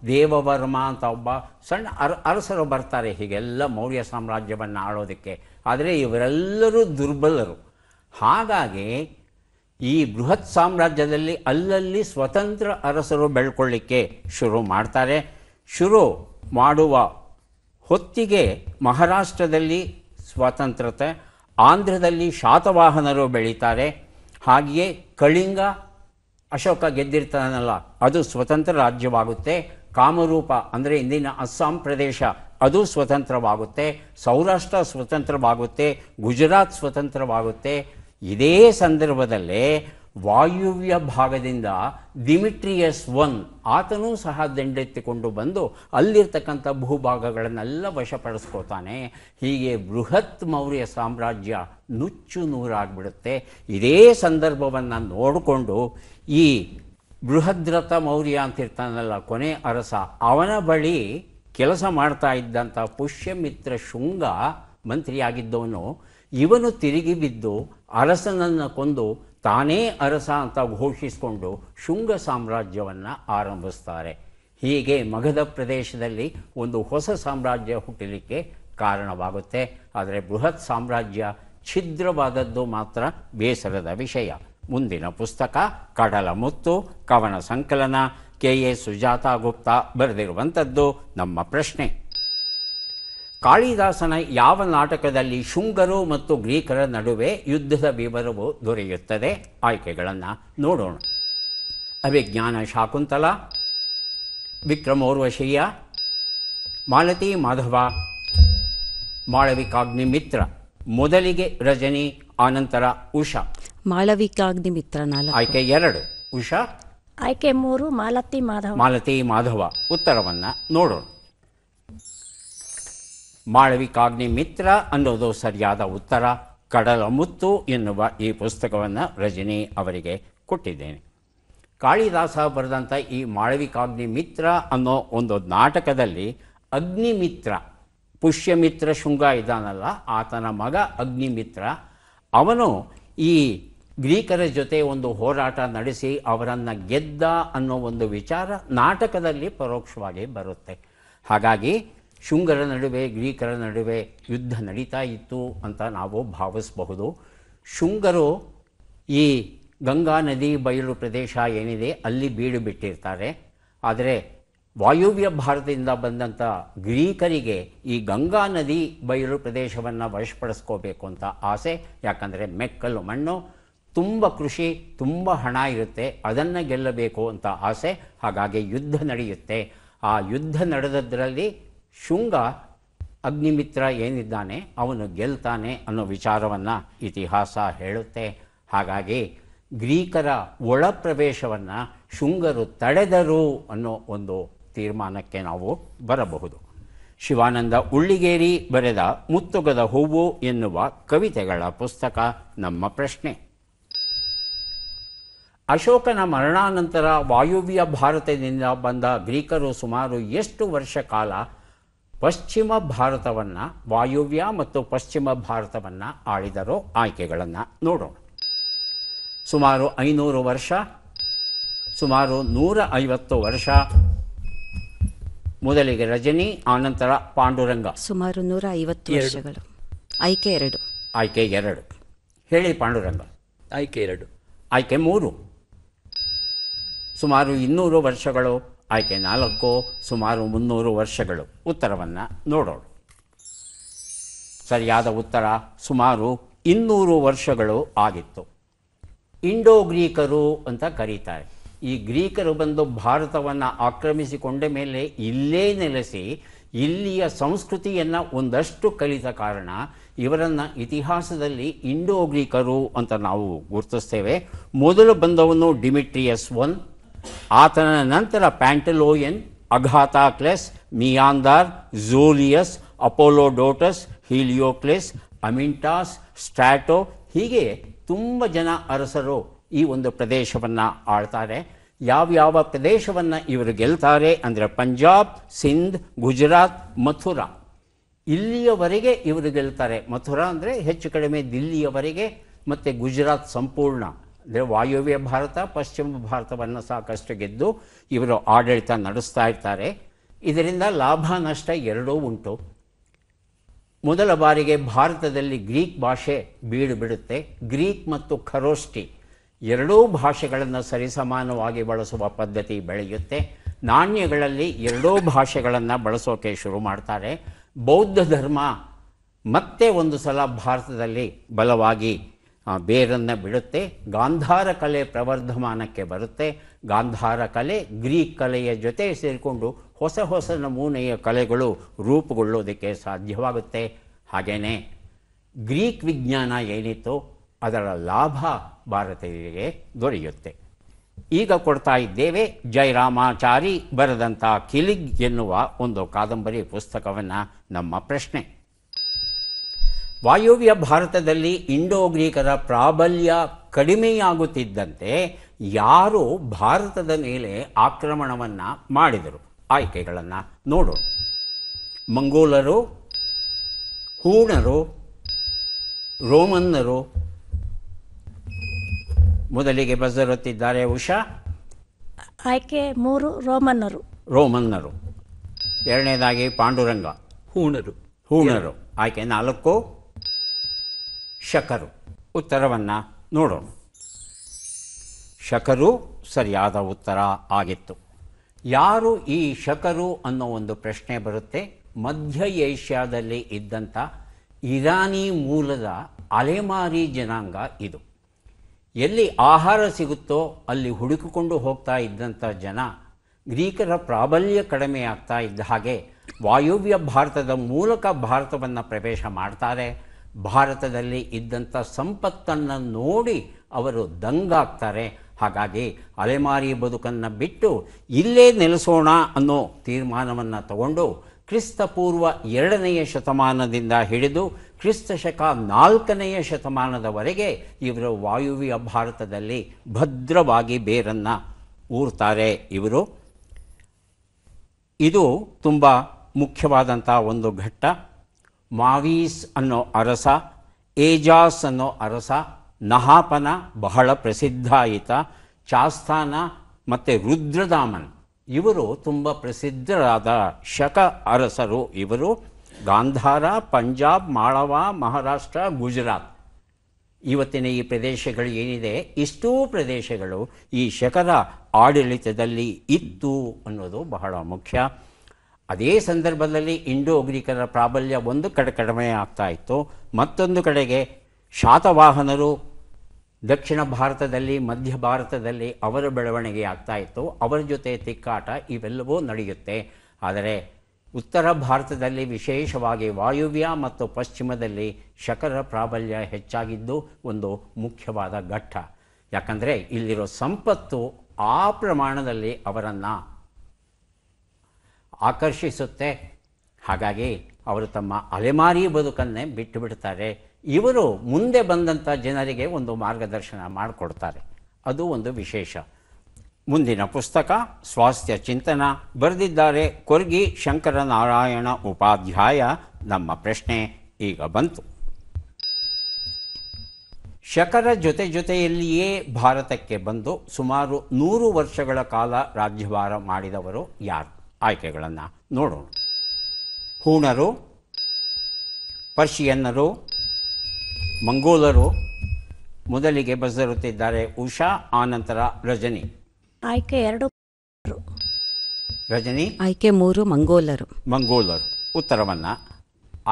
ದೇವವರ್ಮ ಅಂತ ಒಬ್ಬ ಸಣ್ಣ ಅರಸರು ಬರ್ತಾರೆ ಹೀಗೆಲ್ಲ ಮೌರ್ಯ ಸಾಮ್ರಾಜ್ಯವನ್ನು ಆಳೋದಕ್ಕೆ. ಆದರೆ ಇವರೆಲ್ಲರೂ ದುರ್ಬಲರು. ಹಾಗಾಗಿ ಈ ಬೃಹತ್ ಸಾಮ್ರಾಜ್ಯದಲ್ಲಿ ಅಲ್ಲಲ್ಲಿ ಸ್ವತಂತ್ರ ಅರಸರು ಬೆಳ್ಕೊಳ್ಳಿಕ್ಕೆ ಶುರು ಮಾಡ್ತಾರೆ. ಶುರು ಮಾಡುವ ಹೊತ್ತಿಗೆ ಮಹಾರಾಷ್ಟ್ರದಲ್ಲಿ ಸ್ವತಂತ್ರತೆ, ಆಂಧ್ರದಲ್ಲಿ ಶಾತವಾಹನರು ಬೆಳೀತಾರೆ. ಹಾಗೆಯೇ ಕಳಿಂಗ, ಅಶೋಕ ಗೆದ್ದಿರ್ತಾನಲ್ಲ, ಅದು ಸ್ವತಂತ್ರ ರಾಜ್ಯವಾಗುತ್ತೆ. ಕಾಮರೂಪ ಅಂದರೆ ಇಂದಿನ ಅಸ್ಸಾಂ ಪ್ರದೇಶ, ಅದು ಸ್ವತಂತ್ರವಾಗುತ್ತೆ. ಸೌರಾಷ್ಟ್ರ ಸ್ವತಂತ್ರವಾಗುತ್ತೆ. ಗುಜರಾತ್ ಸ್ವತಂತ್ರವಾಗುತ್ತೆ. ಇದೇ ಸಂದರ್ಭದಲ್ಲೇ ವಾಯುವ್ಯ ಭಾಗದಿಂದ ಡಿಮಿಟ್ರಿಯಸ್ I ಆತನೂ ಸಹ ದಂಡೆತ್ತಿಕೊಂಡು ಬಂದು ಅಲ್ಲಿರ್ತಕ್ಕಂಥ ಭೂಭಾಗಗಳನ್ನೆಲ್ಲ ವಶಪಡಿಸ್ಕೋತಾನೆ. ಹೀಗೆ ಬೃಹತ್ ಮೌರ್ಯ ಸಾಮ್ರಾಜ್ಯ ನುಚ್ಚು ನೂರಾಗ್ಬಿಡುತ್ತೆ. ಇದೇ ಸಂದರ್ಭವನ್ನು ನೋಡಿಕೊಂಡು ಈ ಬೃಹದ್ರಥ ಮೌರ್ಯ ಅಂತಿರ್ತಾನಲ್ಲ ಕೊನೆ ಅರಸ, ಅವನ ಬಳಿ ಕೆಲಸ ಮಾಡ್ತಾ ಇದ್ದಂಥ ಪುಷ್ಯಮಿತ್ರ ಶುಂಗ ಮಂತ್ರಿಯಾಗಿದ್ದವನು, ಇವನು ತಿರುಗಿ ಬಿದ್ದು ಅರಸನನ್ನು ಕೊಂದು ತಾನೇ ಅರಸ ಅಂತ ಘೋಷಿಸಿಕೊಂಡು ಶುಂಗ ಸಾಮ್ರಾಜ್ಯವನ್ನು ಆರಂಭಿಸ್ತಾರೆ. ಹೀಗೆ ಮಗಧ ಪ್ರದೇಶದಲ್ಲಿ ಒಂದು ಹೊಸ ಸಾಮ್ರಾಜ್ಯ ಹುಟ್ಟಲಿಕ್ಕೆ ಕಾರಣವಾಗುತ್ತೆ. ಆದರೆ ಬೃಹತ್ ಸಾಮ್ರಾಜ್ಯ ಛಿದ್ರವಾದದ್ದು ಮಾತ್ರ ಬೇಸರದ ವಿಷಯ. ಮುಂದಿನ ಪುಸ್ತಕ ಕಡಲ ಮುತ್ತು, ಕವನ ಸಂಕಲನ, ಕೆ.ಎ. ಸುಜಾತಾ ಗುಪ್ತಾ ಬರೆದಿರುವಂಥದ್ದು ನಮ್ಮ ಪ್ರಶ್ನೆ. ಕಾಳಿದಾಸನ ಯಾವ ನಾಟಕದಲ್ಲಿ ಶುಂಗರು ಮತ್ತು ಗ್ರೀಕರ ನಡುವೆ ಯುದ್ಧದ ವಿವರವು ದೊರೆಯುತ್ತದೆ? ಆಯ್ಕೆಗಳನ್ನು ನೋಡೋಣ. ಅಭಿಜ್ಞಾನ ಶಾಕುಂತಲ, ವಿಕ್ರಮೋರ್ವಶೀಯ, ಮಾಲತಿ ಮಾಧವ, ಮಾಳವಿಕಾಗ್ನಿಮಿತ್ರ. ಮೊದಲಿಗೆ ರಜನಿ, ಆನಂತರ ಉಷಾ. ಮಾಳವಿಕಾಗ್ನಿಮಿತ್ರ 4. ಆಯ್ಕೆ 2 ಉಷಾ. ಆಯ್ಕೆ 3 ಮಾಲತಿ ಮಾಧವ. ಮಾಲತಿ ಮಾಧವ. ಉತ್ತರವನ್ನು ನೋಡೋಣ. ಮಾಳವಿಕಾಗ್ನಿಮಿತ್ರ ಅನ್ನೋದು ಸರಿಯಾದ ಉತ್ತರ. ಕಡಲ ಮುತ್ತು ಎನ್ನುವ ಈ ಪುಸ್ತಕವನ್ನು ರಜನಿ ಅವರಿಗೆ ಕೊಟ್ಟಿದ್ದೇನೆ. ಕಾಳಿದಾಸ ಬರೆದಂಥ ಈ ಮಾಳವಿಕಾಗ್ನಿಮಿತ್ರ ಅನ್ನೋ ಒಂದು ನಾಟಕದಲ್ಲಿ ಅಗ್ನಿಮಿತ್ರ, ಪುಷ್ಯಮಿತ್ರ ಶುಂಗ ಇದ್ದಾನಲ್ಲ, ಆತನ ಮಗ ಅಗ್ನಿಮಿತ್ರ, ಅವನು ಈ ಗ್ರೀಕರ ಜೊತೆ ಒಂದು ಹೋರಾಟ ನಡೆಸಿ ಅವರನ್ನು ಗೆದ್ದ ಅನ್ನೋ ಒಂದು ವಿಚಾರ ನಾಟಕದಲ್ಲಿ ಪರೋಕ್ಷವಾಗಿ ಬರುತ್ತೆ. ಹಾಗಾಗಿ ಶುಂಗರ ನಡುವೆ ಗ್ರೀಕರ ನಡುವೆ ಯುದ್ಧ ನಡೀತಾ ಇತ್ತು ಅಂತ ನಾವು ಭಾವಿಸಬಹುದು. ಶುಂಗರು ಈ ಗಂಗಾ ನದಿ ಬಯಲು ಪ್ರದೇಶ ಏನಿದೆ ಅಲ್ಲಿ ಬೀಡು ಬಿಟ್ಟಿರ್ತಾರೆ. ಆದರೆ ವಾಯುವ್ಯ ಭಾರತದಿಂದ ಬಂದಂಥ ಗ್ರೀಕರಿಗೆ ಈ ಗಂಗಾ ನದಿ ಬಯಲು ಪ್ರದೇಶವನ್ನು ವಶಪಡಿಸ್ಕೋಬೇಕು ಅಂತ ಆಸೆ. ಯಾಕಂದರೆ ಮೆಕ್ಕಲು ಮಣ್ಣು, ತುಂಬ ಕೃಷಿ, ತುಂಬ ಹಣ ಇರುತ್ತೆ, ಅದನ್ನು ಗೆಲ್ಲಬೇಕು ಅಂತ ಆಸೆ. ಹಾಗಾಗಿ ಯುದ್ಧ ನಡೆಯುತ್ತೆ. ಆ ಯುದ್ಧ ನಡೆದದ್ರಲ್ಲಿ ಶುಂಗ ಅಗ್ನಿಮಿತ್ರ ಏನಿದ್ದಾನೆ ಅವನು ಗೆಲ್ತಾನೆ ಅನ್ನೋ ವಿಚಾರವನ್ನು ಇತಿಹಾಸ ಹೇಳುತ್ತೆ. ಹಾಗಾಗಿ ಗ್ರೀಕರ ಒಳ ಪ್ರವೇಶವನ್ನು ಶುಂಗರು ತಡೆದರು ಅನ್ನೋ ಒಂದು ತೀರ್ಮಾನಕ್ಕೆ ನಾವು ಬರಬಹುದು. ಶಿವಾನಂದ ಉಳ್ಳಿಗೇರಿ ಬರೆದ ಮುತ್ತುಗದ ಹೂವು ಎನ್ನುವ ಕವಿತೆಗಳ ಪುಸ್ತಕ ನಮ್ಮ ಪ್ರಶ್ನೆ. ಅಶೋಕನ ಮರಣಾನಂತರ ವಾಯುವ್ಯ ಭಾರತದಿಂದ ಬಂದ ಗ್ರೀಕರು ಸುಮಾರು ಎಷ್ಟು ವರ್ಷ ಕಾಲ ಪಶ್ಚಿಮ ಭಾರತವನ್ನು, ವಾಯುವ್ಯ ಮತ್ತು ಪಶ್ಚಿಮ ಭಾರತವನ್ನು ಆಳಿದರೋ? ಆಯ್ಕೆಗಳನ್ನು ನೋಡೋಣ. ಸುಮಾರು 500 ವರ್ಷ, ಸುಮಾರು 150 ವರ್ಷ. ಮೊದಲಿಗೆ ರಜನಿ, ಆನಂತರ ಪಾಂಡುರಂಗ. ಸುಮಾರು 150 ವರ್ಷಗಳು. ಆಯ್ಕೆ 2. ಆಯ್ಕೆ 2. ಹೇಳಿ ಪಾಂಡುರಂಗ. ಆಯ್ಕೆ 2. ಆಯ್ಕೆ 3. ಸುಮಾರು 200 ವರ್ಷಗಳು. ಆಯ್ಕೆ 4. ಸುಮಾರು 300 ವರ್ಷಗಳು. ಉತ್ತರವನ್ನು ನೋಡೋಣ. ಸರಿಯಾದ ಉತ್ತರ ಸುಮಾರು 200 ವರ್ಷಗಳು ಆಗಿತ್ತು. ಇಂಡೋ ಗ್ರೀಕರು ಅಂತ ಕರೀತಾರೆ. ಈ ಗ್ರೀಕರು ಬಂದು ಭಾರತವನ್ನು ಆಕ್ರಮಿಸಿಕೊಂಡ ಮೇಲೆ ಇಲ್ಲೇ ನೆಲೆಸಿ ಇಲ್ಲಿಯ ಸಂಸ್ಕೃತಿಯನ್ನು ಒಂದಷ್ಟು ಕಲಿತ ಕಾರಣ ಇವರನ್ನು ಇತಿಹಾಸದಲ್ಲಿ ಇಂಡೋ ಗ್ರೀಕರು ಅಂತ ನಾವು ಗುರುತಿಸ್ತೇವೆ. ಮೊದಲು ಬಂದವನು ಡಿಮಿಟ್ರಿಯಸ್ I, ಆತನ ನಂತರ ಪ್ಯಾಂಟಲೋಯನ್, ಅಘಾತಾಕ್ಲೆಸ್, ಮಿಯಾಂದಾರ್, ಝೂಲಿಯಸ್, ಅಪೋಲೋಡೋಟಸ್, ಹೀಲಿಯೋಕ್ಲೆಸ್, ಅಮಿಂಟಾಸ್, ಸ್ಟ್ರಾಟೋ, ಹೀಗೆ ತುಂಬ ಜನ ಅರಸರು ಈ ಒಂದು ಪ್ರದೇಶವನ್ನು ಆಳ್ತಾರೆ. ಯಾವ್ಯಾವ ಪ್ರದೇಶವನ್ನು ಇವರು ಗೆಲ್ತಾರೆ ಅಂದರೆ ಪಂಜಾಬ್, ಸಿಂಧ್, ಗುಜರಾತ್, ಮಥುರಾ, ಇಲ್ಲಿಯವರೆಗೆ ಇವರು ಗೆಲ್ತಾರೆ. ಮಥುರಾ ಅಂದರೆ ಹೆಚ್ಚು ಕಡಿಮೆ ದಿಲ್ಲಿಯವರೆಗೆ, ಮತ್ತು ಗುಜರಾತ್ ಸಂಪೂರ್ಣ ಅಂದರೆ ವಾಯುವ್ಯ ಭಾರತ, ಪಶ್ಚಿಮ ಭಾರತವನ್ನು ಸಾಕಷ್ಟು ಗೆದ್ದು ಇವರು ಆಡಳಿತ ನಡೆಸ್ತಾ ಇರ್ತಾರೆ. ಇದರಿಂದ ಲಾಭ ನಷ್ಟ ಎರಡೂ ಉಂಟು. ಮೊದಲ ಬಾರಿಗೆ ಭಾರತದಲ್ಲಿ ಗ್ರೀಕ್ ಭಾಷೆ ಬೀಡು ಬಿಡುತ್ತೆ. ಗ್ರೀಕ್ ಮತ್ತು ಖರೋಷ್ಠಿ ಎರಡೂ ಭಾಷೆಗಳನ್ನು ಸರಿಸಮಾನವಾಗಿ ಬಳಸುವ ಪದ್ಧತಿ ಬೆಳೆಯುತ್ತೆ. ನಾಣ್ಯಗಳಲ್ಲಿ ಎರಡೂ ಭಾಷೆಗಳನ್ನು ಬಳಸೋಕೆ ಶುರು ಮಾಡ್ತಾರೆ. ಬೌದ್ಧ ಧರ್ಮ ಮತ್ತೆ ಒಂದು ಸಲ ಭಾರತದಲ್ಲಿ ಬಲವಾಗಿ ಬೇರನ್ನು ಬಿಡುತ್ತೆ. ಗಾಂಧಾರ ಕಲೆ ಪ್ರವರ್ಧಮಾನಕ್ಕೆ ಬರುತ್ತೆ. ಗಾಂಧಾರ ಕಲೆ ಗ್ರೀಕ್ ಕಲೆಯ ಜೊತೆ ಸೇರಿಕೊಂಡು ಹೊಸ ಹೊಸ ನಮೂನೆಯ ಕಲೆಗಳು ರೂಪುಗೊಳ್ಳೋದಕ್ಕೆ ಸಾಧ್ಯವಾಗುತ್ತೆ. ಹಾಗೆಯೇ ಗ್ರೀಕ್ ವಿಜ್ಞಾನ ಏನಿತ್ತು ಅದರ ಲಾಭ ಭಾರತೀಯರಿಗೆ ದೊರೆಯುತ್ತೆ. ಈಗ ಕೊಡ್ತಾ ಇದ್ದೇವೆ ಜಯರಾಮಾಚಾರಿ ಬರೆದಂಥ ಕಿಲಿಗ್ ಎನ್ನುವ ಒಂದು ಕಾದಂಬರಿ ಪುಸ್ತಕವನ್ನು ನಮ್ಮ ಪ್ರಶ್ನೆ. ವಾಯುವ್ಯ ಭಾರತದಲ್ಲಿ ಇಂಡೋ ಗ್ರೀಕರ ಪ್ರಾಬಲ್ಯ ಕಡಿಮೆಯಾಗುತ್ತಿದ್ದಂತೆ ಯಾರು ಭಾರತದ ಮೇಲೆ ಆಕ್ರಮಣವನ್ನು ಮಾಡಿದರು? ಆಯ್ಕೆಗಳನ್ನು ನೋಡೋಣ. ಮಂಗೋಲರು, ಹೂಣರು, ರೋಮನ್ನರು. ಮೊದಲಿಗೆ ಬಜರುತ್ತಿದ್ದಾರೆ ಉಷಾ. ಆಯ್ಕೆ 3 ರೋಮನ್ನರು. ರೋಮನ್ನರು. ಎರಡನೇದಾಗಿ ಪಾಂಡುರಂಗ. ಹೂಣರು. ಹೂಣರು. ಆಯ್ಕೆ 4 ಶಕರು. ಉತ್ತರವನ್ನು ನೋಡೋಣ. ಶಕರು ಸರಿಯಾದ ಉತ್ತರ ಆಗಿತ್ತು. ಯಾರು ಈ ಶಕರು ಅನ್ನೋ ಒಂದು ಪ್ರಶ್ನೆ ಬರುತ್ತೆ. ಮಧ್ಯ ಏಷ್ಯಾದಲ್ಲಿ ಇದ್ದಂಥ ಇರಾನಿ ಮೂಲದ ಅಲೆಮಾರಿ ಜನಾಂಗ ಇದು. ಎಲ್ಲಿ ಆಹಾರ ಸಿಗುತ್ತೋ ಅಲ್ಲಿ ಹುಡುಕಿಕೊಂಡು ಹೋಗ್ತಾ ಇದ್ದಂಥ ಜನ. ಗ್ರೀಕರ ಪ್ರಾಬಲ್ಯ ಕಡಿಮೆ ಆಗ್ತಾ ಇದ್ದ ಹಾಗೆ ವಾಯುವ್ಯ ಭಾರತದ ಮೂಲಕ ಭಾರತವನ್ನು ಪ್ರವೇಶ ಮಾಡ್ತಾರೆ. ಭಾರತದಲ್ಲಿ ಇದ್ದಂಥ ಸಂಪತ್ತನ್ನು ನೋಡಿ ಅವರು ದಂಗಾಗ್ತಾರೆ. ಹಾಗಾಗಿ ಅಲೆಮಾರಿ ಬದುಕನ್ನು ಬಿಟ್ಟು ಇಲ್ಲೇ ನೆಲೆಸೋಣ ಅನ್ನೋ ತೀರ್ಮಾನವನ್ನು ತಗೊಂಡು ಕ್ರಿಸ್ತಪೂರ್ವ 2ನೇ ಶತಮಾನದಿಂದ ಹಿಡಿದು ಕ್ರಿಸ್ತಶಕ 4ನೇ ಶತಮಾನದವರೆಗೆ ಇವರು ವಾಯುವ್ಯ ಭಾರತದಲ್ಲಿ ಭದ್ರವಾಗಿ ಬೇರನ್ನು ಊರ್ತಾರೆ. ಇವರು ಇದು ತುಂಬ ಮುಖ್ಯವಾದಂಥ ಒಂದು ಘಟ್ಟ. ಮಾವೀಸ್ ಅನ್ನೋ ಅರಸ, ಏಜಾಸ್ ಅನ್ನೋ ಅರಸ ನಹಾಪನ ಬಹಳ ಪ್ರಸಿದ್ಧ ಆಯಿತ, ಚಾಸ್ತಾನ ಮತ್ತು ರುದ್ರದಾಮನ್ ಇವರು ತುಂಬ ಪ್ರಸಿದ್ಧರಾದ ಶಕ ಅರಸರು. ಇವರು ಗಾಂಧಾರ, ಪಂಜಾಬ್, ಮಾಳವ, ಮಹಾರಾಷ್ಟ್ರ, ಗುಜರಾತ್ ಇವತ್ತಿನ ಈ ಪ್ರದೇಶಗಳು ಏನಿದೆ, ಇಷ್ಟೂ ಪ್ರದೇಶಗಳು ಈ ಶಕರ ಆಡಳಿತದಲ್ಲಿ ಇತ್ತು ಅನ್ನೋದು ಬಹಳ ಮುಖ್ಯ. ಅದೇ ಸಂದರ್ಭದಲ್ಲಿ ಇಂಡೋ ಗ್ರೀಕರ ಪ್ರಾಬಲ್ಯ ಒಂದು ಕಡೆ ಕಡಿಮೆ ಆಗ್ತಾ ಇತ್ತು, ಮತ್ತೊಂದು ಕಡೆಗೆ ಶಾತವಾಹನರು ದಕ್ಷಿಣ ಭಾರತದಲ್ಲಿ, ಮಧ್ಯ ಭಾರತದಲ್ಲಿ ಅವರ ಬೆಳವಣಿಗೆ ಆಗ್ತಾ ಇತ್ತು. ಅವರ ಜೊತೆ ತಿಕ್ಕಾಟ ಇವೆಲ್ಲವೂ ನಡೆಯುತ್ತೆ. ಆದರೆ ಉತ್ತರ ಭಾರತದಲ್ಲಿ, ವಿಶೇಷವಾಗಿ ವಾಯುವ್ಯ ಮತ್ತು ಪಶ್ಚಿಮದಲ್ಲಿ ಶಕರ ಪ್ರಾಬಲ್ಯ ಹೆಚ್ಚಾಗಿದ್ದು ಒಂದು ಮುಖ್ಯವಾದ ಘಟ್ಟ. ಯಾಕಂದರೆ ಇಲ್ಲಿರೋ ಸಂಪತ್ತು ಆ ಪ್ರಮಾಣದಲ್ಲಿ ಅವರನ್ನು ಆಕರ್ಷಿಸುತ್ತೆ. ಹಾಗಾಗಿ ಅವರು ತಮ್ಮ ಅಲೆಮಾರಿ ಬದುಕನ್ನೇ ಬಿಟ್ಟು ಬಿಡ್ತಾರೆ. ಇವರು ಮುಂದೆ ಬಂದಂಥ ಜನರಿಗೆ ಒಂದು ಮಾರ್ಗದರ್ಶನ ಮಾಡಿಕೊಡ್ತಾರೆ. ಅದು ಒಂದು ವಿಶೇಷ. ಮುಂದಿನ ಪುಸ್ತಕ ಸ್ವಾಸ್ಥ್ಯ ಚಿಂತನ, ಬರೆದಿದ್ದಾರೆ ಕೊರ್ಗಿ ಶಂಕರನಾರಾಯಣ ಉಪಾಧ್ಯಾಯ. ನಮ್ಮ ಪ್ರಶ್ನೆ ಈಗ ಬಂತು. ಶಕರ ಜೊತೆಯಲ್ಲಿಯೇ ಭಾರತಕ್ಕೆ ಬಂದು ಸುಮಾರು 100 ವರ್ಷಗಳ ಕಾಲ ರಾಜ್ಯಭಾರ ಮಾಡಿದವರು ಯಾರು? ಆಯ್ಕೆಗಳನ್ನು ನೋಡೋಣ. ಹೂಣರು, ಪರ್ಷಿಯನ್ನರು, ಮಂಗೋಲರು. ಮೊದಲಿಗೆ ಬಸರುತ್ತಿದ್ದಾರೆ ಉಷಾ, ಆನಂತರ ರಜನಿ. ಆಯ್ಕೆ 2 ರಜನಿ. ಆಯ್ಕೆ 3 ಮಂಗೋಲರು. ಮಂಗೋಲರು. ಉತ್ತರವನ್ನು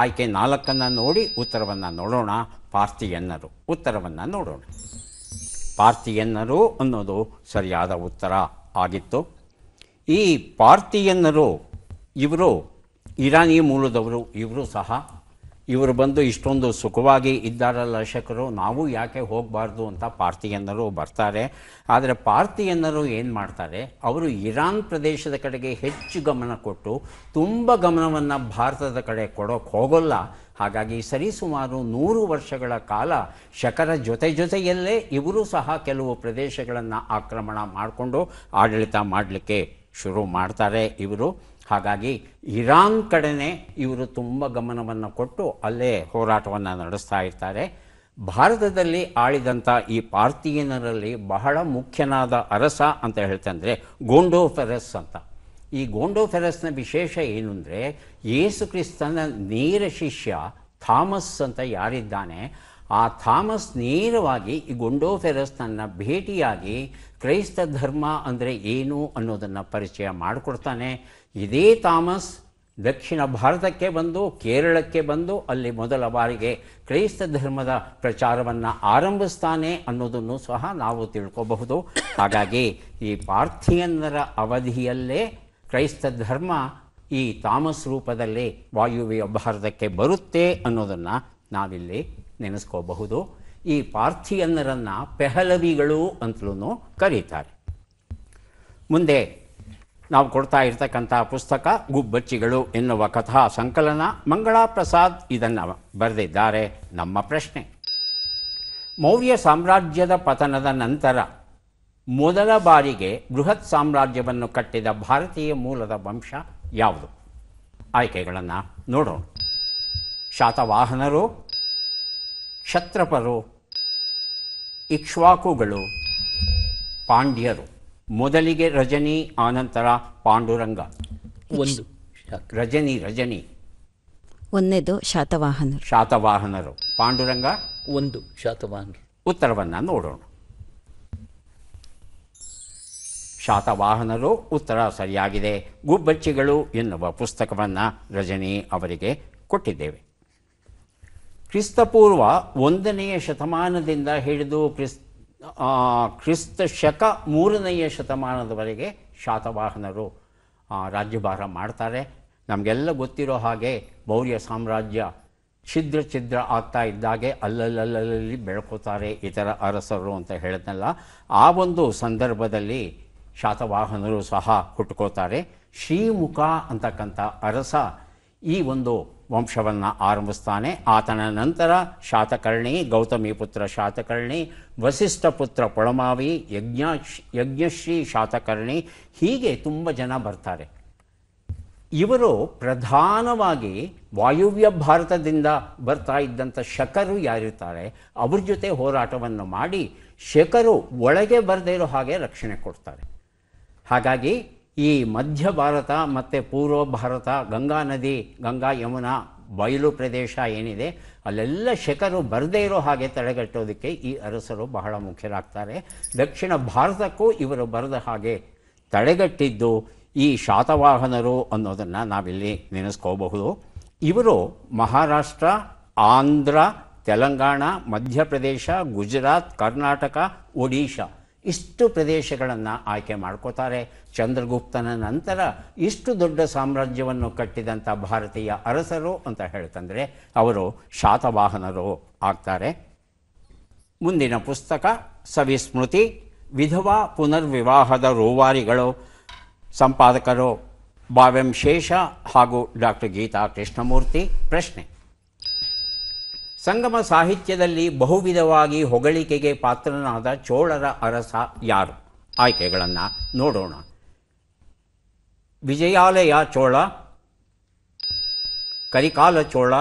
ಆಯ್ಕೆ 4 ನೋಡಿ ಉತ್ತರವನ್ನು ನೋಡೋಣ. ಪಾರ್ಥಿಯನ್ನರು. ಉತ್ತರವನ್ನು ನೋಡೋಣ. ಪಾರ್ಥಿಯನ್ನರು ಅನ್ನೋದು ಸರಿಯಾದ ಉತ್ತರ ಆಗಿತ್ತು. ಈ ಪಾರ್ಥಿಯನ್ನರು ಇವರು ಇರಾನಿ ಮೂಲದವರು. ಇವರು ಬಂದು ಇಷ್ಟೊಂದು ಸುಖವಾಗಿ ಇದ್ದಾರಲ್ಲ ಶಕರು, ನಾವು ಯಾಕೆ ಹೋಗಬಾರ್ದು ಅಂತ ಪಾರ್ಥಿಯನ್ನರು ಬರ್ತಾರೆ. ಆದರೆ ಪಾರ್ಥಿಯನ್ನರು ಏನು ಮಾಡ್ತಾರೆ, ಅವರು ಇರಾನ್ ಪ್ರದೇಶದ ಕಡೆಗೆ ಹೆಚ್ಚು ಗಮನ ಕೊಟ್ಟು ತುಂಬ ಗಮನವನ್ನು ಭಾರತದ ಕಡೆ ಕೊಡೋಕ್ಕೆ ಹೋಗೋಲ್ಲ. ಹಾಗಾಗಿ ಸರಿಸುಮಾರು 100 ವರ್ಷಗಳ ಕಾಲ ಶಕರ ಜೊತೆಯಲ್ಲೇ ಇವರು ಸಹ ಕೆಲವು ಪ್ರದೇಶಗಳನ್ನು ಆಕ್ರಮಣ ಮಾಡಿಕೊಂಡು ಆಡಳಿತ ಮಾಡಲಿಕ್ಕೆ ಶುರು ಮಾಡ್ತಾರೆ ಇವರು. ಹಾಗಾಗಿ ಇರಾನ್ ಕಡೆನೇ ಇವರು ತುಂಬ ಗಮನವನ್ನು ಕೊಟ್ಟು ಅಲ್ಲೇ ಹೋರಾಟವನ್ನು ನಡೆಸ್ತಾ ಇರ್ತಾರೆ. ಭಾರತದಲ್ಲಿ ಆಳಿದಂಥ ಈ ಪಾರ್ಥಿಯನ್ನರಲ್ಲಿ ಬಹಳ ಮುಖ್ಯನಾದ ಅರಸ ಅಂತ ಹೇಳ್ತಂದರೆ ಗೋಂಡೋಫೆರಸ್ ಅಂತ. ಈ ಗೋಂಡೋಫೆರಸ್ನ ವಿಶೇಷ ಏನು ಅಂದರೆ, ಯೇಸು ಕ್ರಿಸ್ತನ ನೇರ ಶಿಷ್ಯ ಥಾಮಸ್ ಅಂತ ಯಾರಿದ್ದಾನೆ, ಆ ಥಾಮಸ್ ನೇರವಾಗಿ ಈ ಗೋಂಡೋಫೆರಸ್ನನ್ನು ಭೇಟಿಯಾಗಿ ಕ್ರೈಸ್ತ ಧರ್ಮ ಅಂದರೆ ಏನು ಅನ್ನೋದನ್ನು ಪರಿಚಯ ಮಾಡಿಕೊಡ್ತಾನೆ. ಇದೇ ಥಾಮಸ್ ದಕ್ಷಿಣ ಭಾರತಕ್ಕೆ ಬಂದು, ಕೇರಳಕ್ಕೆ ಬಂದು ಅಲ್ಲಿ ಮೊದಲ ಬಾರಿಗೆ ಕ್ರೈಸ್ತ ಧರ್ಮದ ಪ್ರಚಾರವನ್ನು ಆರಂಭಿಸ್ತಾನೆ ಅನ್ನೋದನ್ನು ಸಹ ನಾವು ತಿಳ್ಕೋಬಹುದು. ಹಾಗಾಗಿ ಈ ಪಾರ್ಥಿಯನ್ನರ ಅವಧಿಯಲ್ಲೇ ಕ್ರೈಸ್ತ ಧರ್ಮ ಈ ಥಾಮಸ್ ರೂಪದಲ್ಲಿ ವಾಯುವ್ಯ ಭಾರತಕ್ಕೆ ಬರುತ್ತೆ ಅನ್ನೋದನ್ನು ನಾವಿಲ್ಲಿ ನೆನೆಸ್ಕೋಬಹುದು. ಈ ಪಾರ್ಥಿಯನ್ನರನ್ನು ಪೆಹಲವಿಗಳು ಅಂತಲೂ ಕರೀತಾರೆ. ಮುಂದೆ ನಾವು ಕೊಡ್ತಾ ಇರ್ತಕ್ಕಂಥ ಪುಸ್ತಕ ಗುಬ್ಬಚ್ಚಿಗಳು ಎನ್ನುವ ಕಥಾ ಸಂಕಲನ. ಮಂಗಳಾ ಪ್ರಸಾದ್ ಇದನ್ನು ಬರೆದಿದ್ದಾರೆ. ನಮ್ಮ ಪ್ರಶ್ನೆ: ಮೌರ್ಯ ಸಾಮ್ರಾಜ್ಯದ ಪತನದ ನಂತರ ಮೊದಲ ಬಾರಿಗೆ ಬೃಹತ್ ಸಾಮ್ರಾಜ್ಯವನ್ನು ಕಟ್ಟಿದ ಭಾರತೀಯ ಮೂಲದ ವಂಶ ಯಾವುದು? ಆಯ್ಕೆಗಳನ್ನು ನೋಡೋಣ. ಶಾತವಾಹನರು, ಕ್ಷತ್ರಪರು, ಇಕ್ಷ್ವಾಕುಗಳು, ಪಾಂಡ್ಯರು. ಮೊದಲಿಗೆ ರಜನಿ, ಆನಂತರ ಪಾಂಡುರಂಗ. ರಜನಿ. ಒಂದನೇದು ಶಾತವಾಹನರು. ಶಾತವಾಹನರು. ಪಾಂಡುರಂಗ. ಶಾತವಾಹನರು. ಉತ್ತರವನ್ನು ನೋಡೋಣ. ಶಾತವಾಹನರು ಉತ್ತರ ಸರಿಯಾಗಿದೆ. ಗುಬ್ಬಚ್ಚಿಗಳು ಎನ್ನುವ ಪುಸ್ತಕವನ್ನು ರಜನಿ ಅವರಿಗೆ ಕೊಟ್ಟಿದ್ದೇವೆ. ಕ್ರಿಸ್ತಪೂರ್ವ 1ನೇ ಶತಮಾನದಿಂದ ಹಿಡಿದು ಕ್ರಿಸ್ತ ಶಕ 3ನೇ ಶತಮಾನದವರೆಗೆ ಶಾತವಾಹನರು ರಾಜ್ಯಭಾರ ಮಾಡ್ತಾರೆ. ನಮಗೆಲ್ಲ ಗೊತ್ತಿರೋ ಹಾಗೆ ಮೌರ್ಯ ಸಾಮ್ರಾಜ್ಯ ಛಿದ್ರ ಆಗ್ತಾ ಇದ್ದಾಗೆ ಅಲ್ಲಲ್ಲಿ ಬೆಳ್ಕೋತಾರೆ ಇತರ ಅರಸರು ಅಂತ ಹೇಳಿದ್ನಲ್ಲ. ಆ ಒಂದು ಸಂದರ್ಭದಲ್ಲಿ ಶಾತವಾಹನರು ಸಹ ಹುಟ್ಕೋತಾರೆ. ಶ್ರೀಮುಖ ಅಂತಕ್ಕಂಥ ಅರಸ ಈ ಒಂದು ವಂಶವನ್ನು ಆರಂಭಿಸ್ತಾನೆ. ಆತನ ನಂತರ ಶಾತಕರ್ಣಿ, ಗೌತಮಿ ಪುತ್ರ ಶಾತಕರ್ಣಿ, ವಸಿಷ್ಠ ಪುತ್ರ ಪೊಳಮಾವಿ, ಯಜ್ಞಶ್ರೀ ಶಾತಕರ್ಣಿ, ಹೀಗೆ ತುಂಬ ಜನ ಬರ್ತಾರೆ. ಇವರು ಪ್ರಧಾನವಾಗಿ ವಾಯುವ್ಯ ಭಾರತದಿಂದ ಬರ್ತಾ ಇದ್ದಂಥ ಶಕರು ಯಾರಿರ್ತಾರೆ ಅವ್ರ ಜೊತೆ ಹೋರಾಟವನ್ನು ಮಾಡಿ ಶಕರು ಒಳಗೆ ಬರದೇ ಇರೋ ಹಾಗೆ ರಕ್ಷಣೆ ಕೊಡ್ತಾರೆ. ಹಾಗಾಗಿ ಈ ಮಧ್ಯ ಭಾರತ ಮತ್ತು ಪೂರ್ವ ಭಾರತ, ಗಂಗಾ ನದಿ, ಗಂಗಾ ಯಮುನಾ ಬಯಲು ಪ್ರದೇಶ ಏನಿದೆ ಅಲ್ಲೆಲ್ಲ ಶಕರು ಬರದೇ ಇರೋ ಹಾಗೆ ತಡೆಗಟ್ಟೋದಕ್ಕೆ ಈ ಅರಸರು ಬಹಳ ಮುಖ್ಯರಾಗ್ತಾರೆ. ದಕ್ಷಿಣ ಭಾರತಕ್ಕೂ ಇವರು ಬರದ ಹಾಗೆ ತಡೆಗಟ್ಟಿದ್ದು ಈ ಶಾತವಾಹನರು ಅನ್ನೋದನ್ನು ನಾವಿಲ್ಲಿ ನೆನೆಸ್ಕೋಬಹುದು. ಇವರು ಮಹಾರಾಷ್ಟ್ರ, ಆಂಧ್ರ, ತೆಲಂಗಾಣ, ಮಧ್ಯಪ್ರದೇಶ, ಗುಜರಾತ್, ಕರ್ನಾಟಕ, ಒಡಿಶಾ ಇಷ್ಟು ಪ್ರದೇಶಗಳನ್ನು ಆಯ್ಕೆ ಮಾಡ್ಕೋತಾರೆ. ಚಂದ್ರಗುಪ್ತನ ನಂತರ ಇಷ್ಟು ದೊಡ್ಡ ಸಾಮ್ರಾಜ್ಯವನ್ನು ಕಟ್ಟಿದಂಥ ಭಾರತೀಯ ಅರಸರು ಅಂತ ಹೇಳ್ತಂದರೆ ಅವರು ಶಾತವಾಹನರು ಆಗ್ತಾರೆ. ಮುಂದಿನ ಪುಸ್ತಕ ಸವಿಸ್ಮೃತಿ, ವಿಧವಾ ಪುನರ್ವಿವಾಹದ ರೂವಾರಿಗಳು. ಸಂಪಾದಕರು ಬಾವೆಂ ಶೇಷ ಹಾಗೂ ಡಾಕ್ಟರ್ ಗೀತಾ ಕೃಷ್ಣಮೂರ್ತಿ. ಪ್ರಶ್ನೆ: ಸಂಗಮ ಸಾಹಿತ್ಯದಲ್ಲಿ ಬಹುವಿಧವಾಗಿ ಹೊಗಳಿಕೆಗೆ ಪಾತ್ರನಾದ ಚೋಳರ ಅರಸ ಯಾರು? ಆಯ್ಕೆಗಳನ್ನು ನೋಡೋಣ. ವಿಜಯಾಲಯ ಚೋಳ, ಕರಿಕಾಲ ಚೋಳ,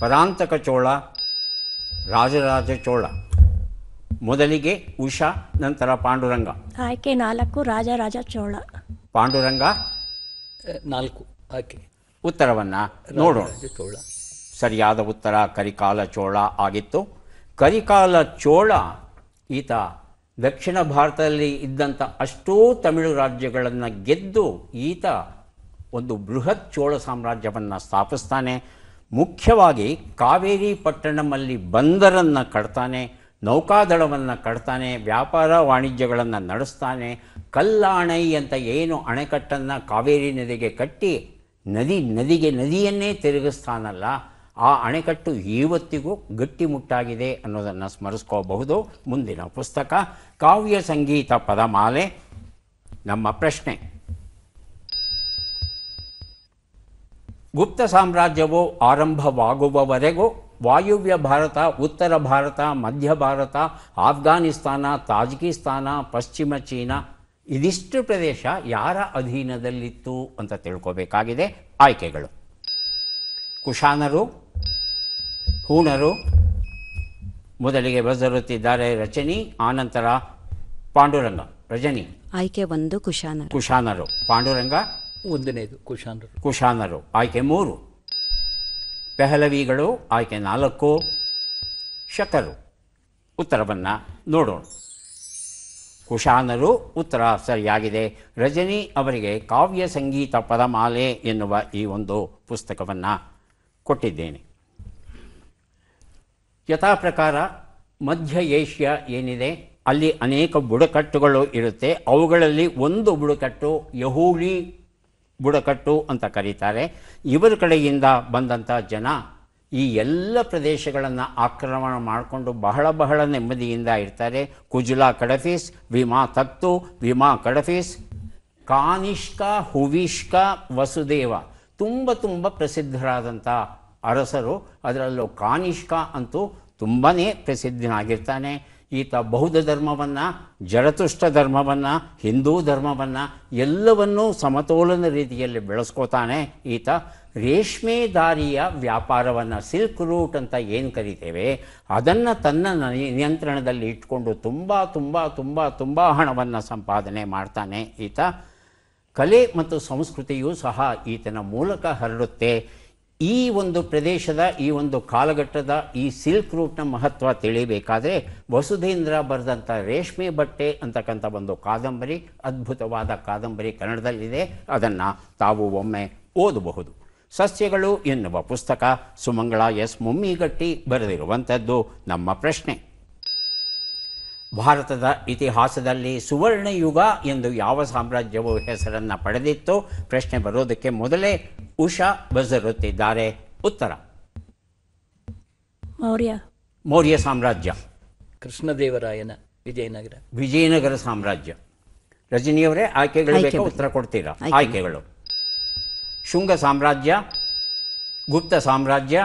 ಪರಾಂತಕ ಚೋಳ, ರಾಜರಾಜ ಚೋಳ. ಮೊದಲಿಗೆ ಉಷಾ, ನಂತರ ಪಾಂಡುರಂಗ. ಆಯ್ಕೆ 4 ರಾಜರಾಜ ಚೋಳ. ಪಾಂಡುರಂಗ 4 ಆಯ್ಕೆ. ಉತ್ತರವನ್ನು ನೋಡೋಣ. ಚೋಳ. ಸರಿಯಾದ ಉತ್ತರ ಕರಿಕಾಲ ಚೋಳ ಆಗಿತ್ತು. ಕರಿಕಾಲ ಚೋಳ ಈತ ದಕ್ಷಿಣ ಭಾರತದಲ್ಲಿ ಇದ್ದಂಥ ಅಷ್ಟೂ ತಮಿಳು ರಾಜ್ಯಗಳನ್ನು ಗೆದ್ದು ಈತ ಒಂದು ಬೃಹತ್ ಚೋಳ ಸಾಮ್ರಾಜ್ಯವನ್ನು ಸ್ಥಾಪಿಸ್ತಾನೆ. ಮುಖ್ಯವಾಗಿ ಕಾವೇರಿ ಪಟ್ಟಣಮಲ್ಲಿ ಬಂದರನ್ನು ಕಟ್ತಾನೆ, ನೌಕಾದಳವನ್ನು ಕಟ್ತಾನೆ, ವ್ಯಾಪಾರ ವಾಣಿಜ್ಯಗಳನ್ನು ನಡೆಸ್ತಾನೆ. ಕಲ್ಲಾಣೈ ಅಂತ ಏನು ಅಣೆಕಟ್ಟನ್ನು ಕಾವೇರಿ ನದಿಗೆ ಕಟ್ಟಿ ನದಿಯನ್ನೇ ತಿರುಗಿಸ್ತಾನಲ್ಲ, ಆ ಅಣೆಕಟ್ಟು ಇವತ್ತಿಗೂ ಗಟ್ಟಿಮುಟ್ಟಾಗಿದೆ ಅನ್ನೋದನ್ನು ಸ್ಮರಿಸ್ಕೋಬಹುದು. ಮುಂದಿನ ಪುಸ್ತಕ ಕಾವ್ಯ ಸಂಗೀತ ಪದಮಾಲೆ. ನಮ್ಮ ಪ್ರಶ್ನೆ: ಗುಪ್ತ ಸಾಮ್ರಾಜ್ಯವು ಆರಂಭವಾಗುವವರೆಗೂ ವಾಯುವ್ಯ ಭಾರತ, ಉತ್ತರ ಭಾರತ, ಮಧ್ಯ ಭಾರತ, ಆಫ್ಘಾನಿಸ್ತಾನ, ತಾಜಿಕಿಸ್ತಾನ, ಪಶ್ಚಿಮ ಚೀನಾ ಇದಿಷ್ಟು ಪ್ರದೇಶ ಯಾರ ಅಧೀನದಲ್ಲಿತ್ತು ಅಂತ ತಿಳ್ಕೋಬೇಕಾಗಿದೆ. ಆಯ್ಕೆಗಳು: ಕುಶಾನರು, ಹೂಣರು. ಮೊದಲಿಗೆ ಬರೆದಿರುತ್ತಿದ್ದಾರೆ ರಚನಿ, ಆನಂತರ ಪಾಂಡುರಂಗ. ರಜನಿ. ಆಯ್ಕೆ 1 ಕುಶಾನರು. ಕುಶಾನರು. ಪಾಂಡುರಂಗ. 1ನೇದು ಕುಶಾನರು. ಕುಶಾನರು. ಆಯ್ಕೆ 3. ಪೆಹಲವಿಗಳು. ಆಯ್ಕೆ 4. ಶಕರು. ಉತ್ತರವನ್ನು ನೋಡೋಣ. ಕುಶಾನರು ಉತ್ತರ ಸರಿಯಾಗಿದೆ. ರಜನಿ ಅವರಿಗೆ ಕಾವ್ಯ ಸಂಗೀತ ಪದಮಾಲೆ ಎನ್ನುವ ಈ ಒಂದು ಪುಸ್ತಕವನ್ನು ಕೊಟ್ಟಿದ್ದೇನೆ. ಯಥಾ ಪ್ರಕಾರ ಮಧ್ಯ ಏಷ್ಯಾ ಏನಿದೆ ಅಲ್ಲಿ ಅನೇಕ ಬುಡಕಟ್ಟುಗಳು ಇರುತ್ತೆ. ಅವುಗಳಲ್ಲಿ ಒಂದು ಬುಡಕಟ್ಟು ಯಹೂಲಿ ಬುಡಕಟ್ಟು ಅಂತ ಕರೀತಾರೆ. ಇವರ ಕಡೆಯಿಂದ ಬಂದಂಥ ಜನ ಈ ಎಲ್ಲ ಪ್ರದೇಶಗಳನ್ನು ಆಕ್ರಮಣ ಮಾಡಿಕೊಂಡು ಬಹಳ ನೆಮ್ಮದಿಯಿಂದ ಇರ್ತಾರೆ. ಕುಜುಲಾ ಕಡಫೀಸ್, ವಿಮಾ ತಕ್ತು, ವಿಮಾ ಕಡಫೀಸ್, ಕಾನಿಷ್ಕ, ಹುವಿಷ್ಕ, ವಸುದೇವ ತುಂಬ ಪ್ರಸಿದ್ಧರಾದಂಥ ಅರಸರು. ಅದರಲ್ಲೂ ಕಾನಿಷ್ಕ ಅಂತೂ ತುಂಬಾ ಪ್ರಸಿದ್ಧನಾಗಿರ್ತಾನೆ. ಈತ ಬೌದ್ಧ ಧರ್ಮವನ್ನು, ಜರತುಷ್ಟ್ರ ಧರ್ಮವನ್ನು, ಹಿಂದೂ ಧರ್ಮವನ್ನು ಎಲ್ಲವನ್ನೂ ಸಮತೋಲನ ರೀತಿಯಲ್ಲಿ ಬೆಳೆಸ್ಕೋತಾನೆ. ಈತ ರೇಷ್ಮೆ ದಾರಿಯ ವ್ಯಾಪಾರವನ್ನು, ಸಿಲ್ಕ್ ರೂಟ್ ಅಂತ ಏನು ಕರಿತೇವೆ, ಅದನ್ನು ತನ್ನ ನಿಯಂತ್ರಣದಲ್ಲಿ ಇಟ್ಕೊಂಡು ತುಂಬ ಹಣವನ್ನು ಸಂಪಾದನೆ ಮಾಡ್ತಾನೆ. ಈತ ಕಲೆ ಮತ್ತು ಸಂಸ್ಕೃತಿಯೂ ಸಹ ಈತನ ಮೂಲಕ ಹರಡುತ್ತೆ. ಈ ಒಂದು ಪ್ರದೇಶದ, ಈ ಒಂದು ಕಾಲಘಟ್ಟದ ಈ ಸಿಲ್ಕ್ ರೂಟ್ನ ಮಹತ್ವ ತಿಳಿಬೇಕಾದರೆ ವಸುಧೇಂದ್ರ ಬರೆದಂಥ ರೇಷ್ಮೆ ಬಟ್ಟೆ ಅಂತಕ್ಕಂಥ ಒಂದು ಕಾದಂಬರಿ, ಅದ್ಭುತವಾದ ಕಾದಂಬರಿ ಕನ್ನಡದಲ್ಲಿದೆ. ಅದನ್ನು ತಾವು ಒಮ್ಮೆ ಓದಬಹುದು. ಸಸ್ಯಗಳು ಎನ್ನುವ ಪುಸ್ತಕ ಸುಮಂಗಳ ಎಸ್ ಮುಮ್ಮಿಗಟ್ಟಿ ಬರೆದಿರುವಂಥದ್ದು. ನಮ್ಮ ಪ್ರಶ್ನೆ: ಭಾರತದ ಇತಿಹಾಸದಲ್ಲಿ ಸುವರ್ಣಯುಗ ಎಂದು ಯಾವ ಸಾಮ್ರಾಜ್ಯವು ಹೆಸರನ್ನು ಪಡೆದಿತ್ತು? ಪ್ರಶ್ನೆ ಬರೋದಕ್ಕೆ ಮೊದಲೇ ಉಷಾ ಬರೆದಿರುತ್ತಿದ್ದಾರೆ. ಉತ್ತರ: ಮೌರ್ಯ ಸಾಮ್ರಾಜ್ಯ. ಕೃಷ್ಣದೇವರಾಯನ ವಿಜಯನಗರ ಸಾಮ್ರಾಜ್ಯ. ರಜನಿಯವರೇ ಆಯ್ಕೆಗಳು ಬೇಕಾ? ಉತ್ತರ ಕೊಡ್ತೀರಾ? ಆಯ್ಕೆಗಳು: ಶುಂಗ ಸಾಮ್ರಾಜ್ಯ, ಗುಪ್ತ ಸಾಮ್ರಾಜ್ಯ,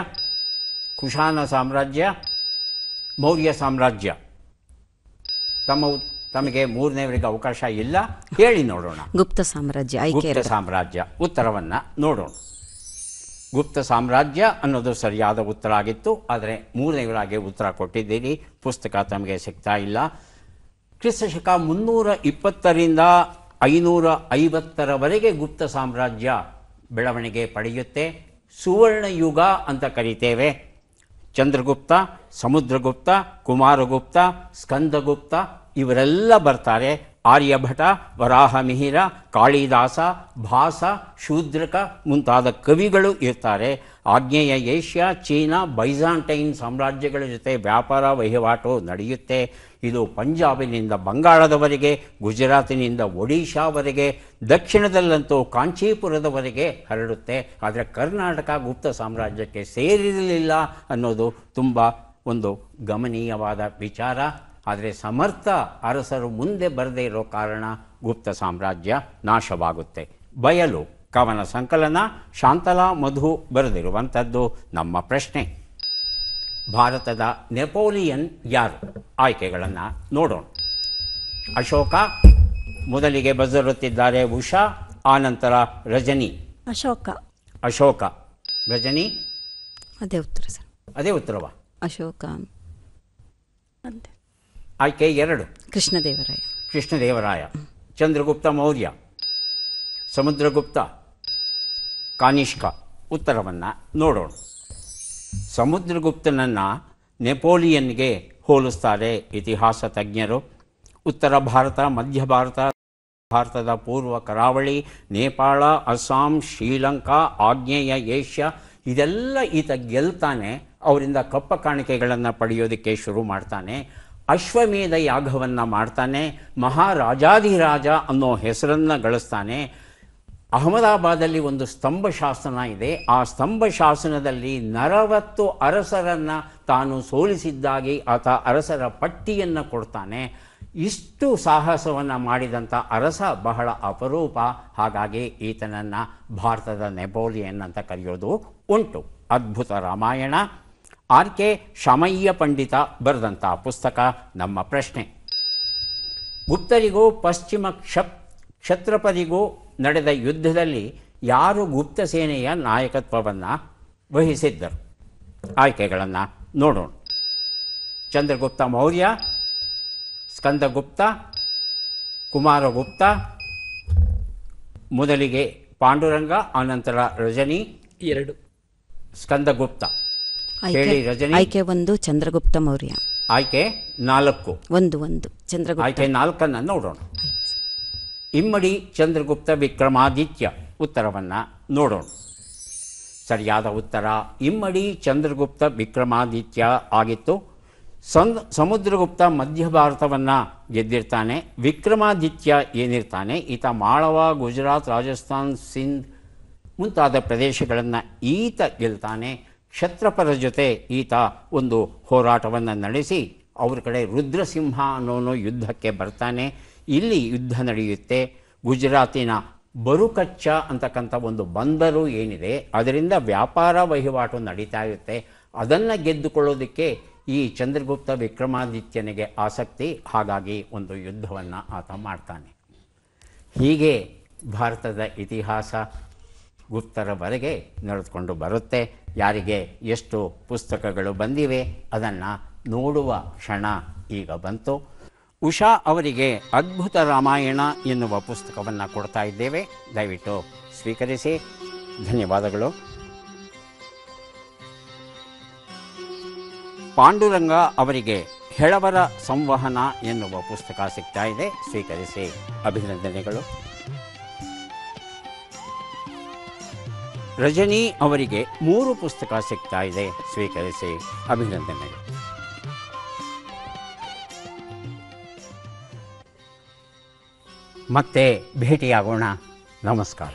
ಕುಶಾನ ಸಾಮ್ರಾಜ್ಯ, ಮೌರ್ಯ ಸಾಮ್ರಾಜ್ಯ. ತಮ್ಮ ತಮಗೆ ಮೂರನೇವರಿಗೆ ಅವಕಾಶ ಇಲ್ಲ, ಹೇಳಿ ನೋಡೋಣ. ಗುಪ್ತ ಸಾಮ್ರಾಜ್ಯ ಆಯ್ಕೆ ಗುಪ್ತ ಸಾಮ್ರಾಜ್ಯ ಉತ್ತರವನ್ನು ನೋಡೋಣ. ಗುಪ್ತ ಸಾಮ್ರಾಜ್ಯ ಅನ್ನೋದು ಸರಿಯಾದ ಉತ್ತರ ಆಗಿತ್ತು, ಆದರೆ ಮೂರನೇವರಾಗಿ ಉತ್ತರ ಕೊಟ್ಟಿದ್ದೀರಿ. ಪುಸ್ತಕ ತಮಗೆ ಸಿಗ್ತಾ ಇಲ್ಲ. ಕ್ರಿಸ್ತಶಕ 320ರಿಂದ 550ರವರೆಗೆ ಗುಪ್ತ ಸಾಮ್ರಾಜ್ಯ ಬೆಳವಣಿಗೆ ಪಡೆಯುತ್ತೆ. ಸುವರ್ಣ ಯುಗ ಅಂತ ಕರೀತೇವೆ. ಚಂದ್ರಗುಪ್ತ, ಸಮುದ್ರಗುಪ್ತ, ಕುಮಾರಗುಪ್ತ, ಸ್ಕಂದಗುಪ್ತ ಇವರೆಲ್ಲ ಬರ್ತಾರೆ. ಆರ್ಯಭಟ, ವರಾಹಮಿಹಿರ, ಕಾಳಿದಾಸ, ಭಾಸ, ಶೂದ್ರಕ ಮುಂತಾದ ಕವಿಗಳು ಇರ್ತಾರೆ. ಆಗ್ನೇಯ ಏಷ್ಯಾ, ಚೀನಾ, ಬೈಜಾಂಟೈನ್ ಸಾಮ್ರಾಜ್ಯಗಳ ಜೊತೆ ವ್ಯಾಪಾರ ವಹಿವಾಟು ನಡೆಯುತ್ತೆ. ಇದು ಪಂಜಾಬಿನಿಂದ ಬಂಗಾಳದವರೆಗೆ, ಗುಜರಾತಿನಿಂದ ಒಡಿಶಾವರೆಗೆ, ದಕ್ಷಿಣದಲ್ಲಂತೂ ಕಾಂಚೀಪುರದವರೆಗೆ ಹರಡುತ್ತೆ. ಆದರೆ ಕರ್ನಾಟಕ ಗುಪ್ತ ಸಾಮ್ರಾಜ್ಯಕ್ಕೆ ಸೇರಿರಲಿಲ್ಲ ಅನ್ನೋದು ತುಂಬ ಒಂದು ಗಮನೀಯವಾದ ವಿಚಾರ. ಆದರೆ ಸಮರ್ಥ ಅರಸರು ಮುಂದೆ ಬರದೇ ಇರೋ ಕಾರಣ ಗುಪ್ತ ಸಾಮ್ರಾಜ್ಯ ನಾಶವಾಗುತ್ತೆ. ಬಯಲು ಕವನ ಸಂಕಲನ, ಶಾಂತಲಾ ಮಧು ಬರೆದಿರುವಂಥದ್ದು ನಮ್ಮ ಪ್ರಶ್ನೆ. ಭಾರತದ ನೆಪೋಲಿಯನ್ ಯಾರು? ಆಯ್ಕೆಗಳನ್ನು ನೋಡೋಣ. ಅಶೋಕ, ಮೊದಲಿಗೆ ಬಜರುತ್ತಿದ್ದಾರೆ ಉಷಾ, ಆನಂತರ ರಜನಿ. ಅಶೋಕ, ರಜನಿ ಅದೇ ಉತ್ತರ ಸರ್. ಅದೇ ಉತ್ತರವಾ? ಅಶೋಕ. ಆಯ್ಕೆ 2 ಕೃಷ್ಣದೇವರಾಯ. ಚಂದ್ರಗುಪ್ತ ಮೌರ್ಯ, ಸಮುದ್ರಗುಪ್ತ, ಕಾನಿಷ್ಕ. ಉತ್ತರವನ್ನು ನೋಡೋಣ. ಸಮುದ್ರಗುಪ್ತನನ್ನು ನೆಪೋಲಿಯನ್ಗೆ ಹೋಲಿಸ್ತಾರೆ ಇತಿಹಾಸ ತಜ್ಞರು. ಉತ್ತರ ಭಾರತ, ಮಧ್ಯ ಭಾರತ, ಭಾರತದ ಪೂರ್ವ ಕರಾವಳಿ, ನೇಪಾಳ, ಅಸ್ಸಾಂ, ಶ್ರೀಲಂಕಾ, ಆಗ್ನೇಯ ಏಷ್ಯಾ ಇದೆಲ್ಲ ಈತ ಗೆಲ್ತಾನೆ. ಅವರಿಂದ ಕಪ್ಪ ಕಾಣಿಕೆಗಳನ್ನು ಪಡೆಯೋದಕ್ಕೆ ಶುರು ಮಾಡ್ತಾನೆ. ಅಶ್ವಮೇಧ ಯಾಗವನ್ನು ಮಾಡ್ತಾನೆ. ಮಹಾರಾಜಾಧಿರಾಜ ಅನ್ನೋ ಹೆಸರನ್ನು ಗಳಿಸ್ತಾನೆ. ಅಹಮದಾಬಾದಲ್ಲಿ ಒಂದು ಸ್ತಂಭ ಶಾಸನ ಇದೆ. ಆ ಸ್ತಂಭ ಶಾಸನದಲ್ಲಿ 40 ಅರಸರನ್ನು ತಾನು ಸೋಲಿಸಿದ್ದಾಗಿ ಆತ ಅರಸರ ಪಟ್ಟಿಯನ್ನು ಕೊಡ್ತಾನೆ. ಇಷ್ಟು ಸಾಹಸವನ್ನು ಮಾಡಿದಂಥ ಅರಸ ಬಹಳ ಅಪರೂಪ. ಹಾಗಾಗಿ ಈತನನ್ನು ಭಾರತದ ನೆಪೋಲಿಯನ್ ಅಂತ ಕರೆಯೋದು ಉಂಟು. ಅದ್ಭುತ ರಾಮಾಯಣ. ಆರ್.ಕೆ. ಶಮಯ್ಯ ಪಂಡಿತ ಬರೆದಂಥ ಪುಸ್ತಕ ನಮ್ಮ ಪ್ರಶ್ನೆ. ಗುಪ್ತರಿಗೂ ಪಶ್ಚಿಮ ಕ್ಷತ್ರಪರಿಗೂ ನಡೆದ ಯುದ್ಧದಲ್ಲಿ ಯಾರು ಗುಪ್ತ ಸೇನೆಯ ನಾಯಕತ್ವವನ್ನು ವಹಿಸಿದ್ದರು? ಆಯ್ಕೆಗಳನ್ನು ನೋಡೋಣ. ಚಂದ್ರಗುಪ್ತ ಮೌರ್ಯ, ಸ್ಕಂದಗುಪ್ತ, ಕುಮಾರಗುಪ್ತ, ಮೊದಲಿಗೆ ಪಾಂಡುರಂಗ, ಆನಂತರ ರಜನಿ. 2 ಸ್ಕಂದಗುಪ್ತ. ಹೇಳಿ ರಜನಿ. ಆಯ್ಕೆ 1 ಚಂದ್ರಗುಪ್ತ ಮೌರ್ಯ. ಆಯ್ಕೆ 4. 1 ಚಂದ್ರಗುಪ್ತ. ಆಯ್ಕೆ 4 ನೋಡೋಣ. ಇಮ್ಮಡಿ ಚಂದ್ರಗುಪ್ತ ವಿಕ್ರಮಾದಿತ್ಯ. ಉತ್ತರವನ್ನು ನೋಡೋಣ. ಸರಿಯಾದ ಉತ್ತರ ಇಮ್ಮಡಿ ಚಂದ್ರಗುಪ್ತ ವಿಕ್ರಮಾದಿತ್ಯ ಆಗಿತ್ತು. ಸಮುದ್ರಗುಪ್ತ ಮಧ್ಯ ಭಾರತವನ್ನು ಗೆದ್ದಿರ್ತಾನೆ. ವಿಕ್ರಮಾದಿತ್ಯ ಏನಿರ್ತಾನೆ ಈತ ಮಾಳವ, ಗುಜರಾತ್, ರಾಜಸ್ಥಾನ್, ಸಿಂಧ್ ಮುಂತಾದ ಪ್ರದೇಶಗಳನ್ನು ಈತ ಗೆಲ್ತಾನೆ. ಕ್ಷತ್ರಪರ ಜೊತೆ ಈತ ಒಂದು ಹೋರಾಟವನ್ನು ನಡೆಸಿ ಅವ್ರ ಕಡೆ ರುದ್ರಸಿಂಹ ಅನ್ನೋನು ಯುದ್ಧಕ್ಕೆ ಬರ್ತಾನೆ. ಇಲ್ಲಿ ಯುದ್ಧ ನಡೆಯುತ್ತೆ. ಗುಜರಾತಿನ ಬರುಕಚ್ಚ ಅಂತಕ್ಕಂಥ ಒಂದು ಬಂದರು ಏನಿದೆ ಅದರಿಂದ ವ್ಯಾಪಾರ ವಹಿವಾಟು ನಡೀತಾ ಇರುತ್ತೆ. ಅದನ್ನು ಗೆದ್ದುಕೊಳ್ಳೋದಕ್ಕೆ ಈ ಚಂದ್ರಗುಪ್ತ ವಿಕ್ರಮಾದಿತ್ಯನಿಗೆ ಆಸಕ್ತಿ. ಹಾಗಾಗಿ ಒಂದು ಯುದ್ಧವನ್ನು ಆತ ಮಾಡ್ತಾನೆ. ಹೀಗೆ ಭಾರತದ ಇತಿಹಾಸ ಗುಪ್ತರವರೆಗೆ ನಡೆದುಕೊಂಡು ಬರುತ್ತೆ. ಯಾರಿಗೆ ಎಷ್ಟು ಪುಸ್ತಕಗಳು ಬಂದಿವೆ ಅದನ್ನು ನೋಡುವ ಕ್ಷಣ ಈಗ ಬಂತು. ಉಷಾ ಅವರಿಗೆ ಅದ್ಭುತ ರಾಮಾಯಣ ಎನ್ನುವ ಪುಸ್ತಕವನ್ನು ಕೊಡ್ತಾ ಇದ್ದೇವೆ. ದಯವಿಟ್ಟು ಸ್ವೀಕರಿಸಿ. ಧನ್ಯವಾದಗಳು. ಪಾಂಡುರಂಗ ಅವರಿಗೆ ಹೆಳವರ ಸಂವಹನ ಎನ್ನುವ ಪುಸ್ತಕ ಸಿಗ್ತಾ ಇದೆ. ಸ್ವೀಕರಿಸಿ. ಅಭಿನಂದನೆಗಳು. ರಜನಿ ಅವರಿಗೆ 3 ಪುಸ್ತಕ ಸಿಗ್ತಾ ಇದೆ. ಸ್ವೀಕರಿಸಿ. ಅಭಿನಂದನೆಗಳು. ಮತ್ತೆ ಭೇಟಿಯಾಗೋಣ. ನಮಸ್ಕಾರ.